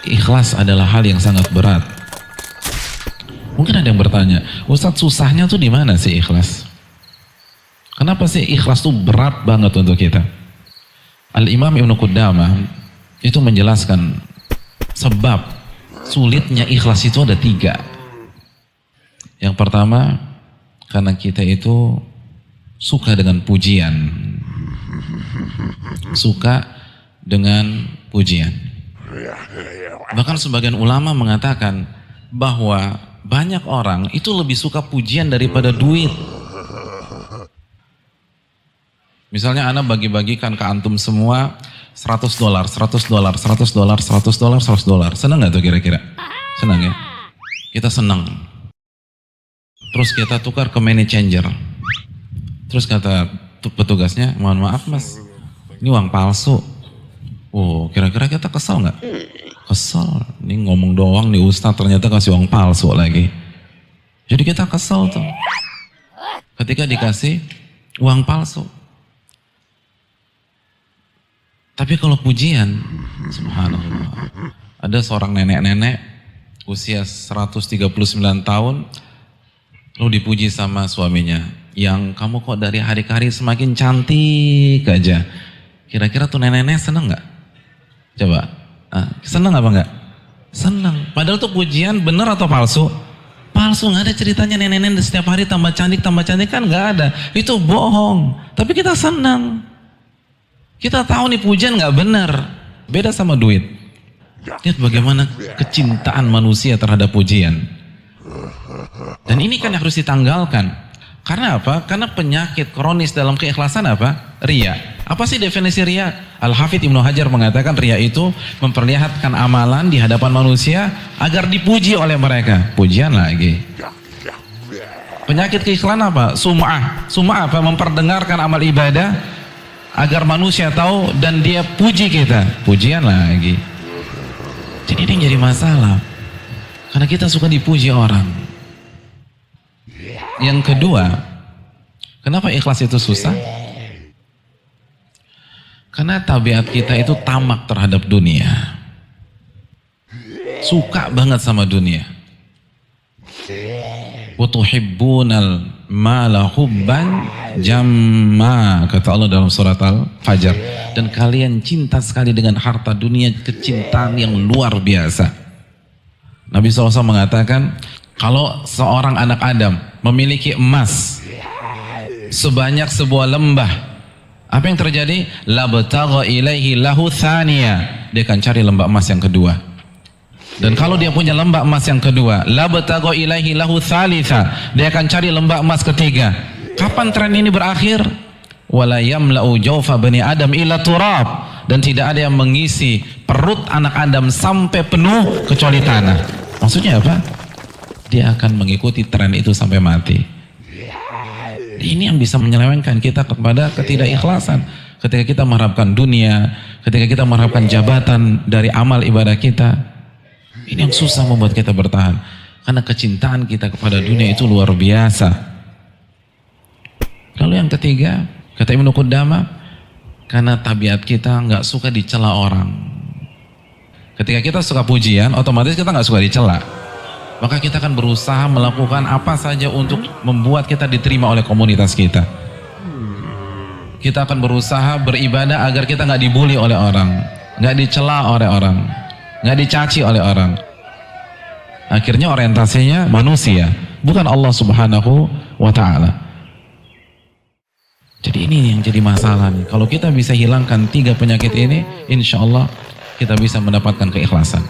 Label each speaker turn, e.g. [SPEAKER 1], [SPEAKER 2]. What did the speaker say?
[SPEAKER 1] ikhlas adalah hal yang sangat berat. Mungkin ada yang bertanya, Ustadz susahnya tuh di mana sih ikhlas? Kenapa sih ikhlas tuh berat banget untuk kita? Al-Imam Ibnu Qudamah itu menjelaskan sebab sulitnya ikhlas itu ada 3. Yang pertama, karena kita itu suka dengan pujian. Suka dengan pujian. Bahkan sebagian ulama mengatakan bahwa banyak orang itu lebih suka pujian daripada duit. Misalnya Ana bagi-bagikan ke antum semua $100, $100, $100, $100, $100. Senang gak tuh kira-kira? Senang ya? Kita senang. Terus kita tukar ke money changer. Terus kata petugasnya, mohon maaf mas, ini uang palsu. Oh, kira-kira kita kesal nggak? Kesal. Ini ngomong doang nih Ustadz, ternyata kasih uang palsu lagi. Jadi kita kesal tuh. Ketika dikasih uang palsu. Tapi kalau pujian, subhanallah. Ada seorang nenek-nenek usia 139 tahun, lalu dipuji sama suaminya. Yang kamu kok dari hari ke hari semakin cantik aja. Kira-kira tuh nenek-nenek seneng nggak? Coba, seneng apa enggak? Seneng. Padahal tuh pujian bener atau palsu? Palsu, nggak ada ceritanya nenek-nenek setiap hari tambah cantik kan nggak ada. Itu bohong. Tapi kita senang. Kita tahu nih pujian nggak bener. Beda sama duit. Lihat bagaimana kecintaan manusia terhadap pujian. Dan ini kan yang harus ditanggalkan. Karena apa? Karena penyakit kronis dalam keikhlasan apa? Riya. Apa sih definisi riya? Al-Hafidz Ibnu Hajar mengatakan riya itu memperlihatkan amalan di hadapan manusia agar dipuji oleh mereka. Pujian lagi. Penyakit keikhlasan apa? Sum'ah. Sum'ah apa? Memperdengarkan amal ibadah agar manusia tahu dan dia puji kita. Pujian lagi. Jadi ini jadi masalah. Karena kita suka dipuji orang. Yang kedua, kenapa ikhlas itu susah? Karena tabiat kita itu tamak terhadap dunia. Suka banget sama dunia. Wa tuhibbunal mala hubban jamma, kata Allah dalam surat Al-Fajr. Dan kalian cinta sekali dengan harta dunia, kecintaan yang luar biasa. Nabi SAW mengatakan, kalau seorang anak Adam memiliki emas sebanyak sebuah lembah, apa yang terjadi? Labtagha ilaihi lahu thaniya. Dia akan cari lembah emas yang kedua. Dan kalau dia punya lembah emas yang kedua, labtagha ilaihi lahu thalitha. Dia akan cari lembah emas ketiga. Kapan tren ini berakhir? Wala yamla'u jawfa bani Adam illa turab. Dan tidak ada yang mengisi perut anak Adam sampai penuh kecuali tanah. Maksudnya apa? Dia akan mengikuti tren itu sampai mati. Ini yang bisa menyelewengkan kita kepada ketidakikhlasan. Ketika kita mengharapkan dunia, ketika kita mengharapkan jabatan dari amal ibadah kita, ini yang susah membuat kita bertahan. Karena kecintaan kita kepada dunia itu luar biasa. Lalu yang ketiga, kata Ibnu Qudamah, karena tabiat kita nggak suka dicela orang. Ketika kita suka pujian, otomatis kita nggak suka dicela. Maka kita akan berusaha melakukan apa saja untuk membuat kita diterima oleh komunitas kita. Kita akan berusaha beribadah agar kita nggak dibully oleh orang, nggak dicela oleh orang, nggak dicaci oleh orang. Akhirnya orientasinya manusia, bukan Allah Subhanahu wa Ta'ala. Jadi ini yang jadi masalah nih. Kalau kita bisa hilangkan 3 penyakit ini, insya Allah kita bisa mendapatkan keikhlasan.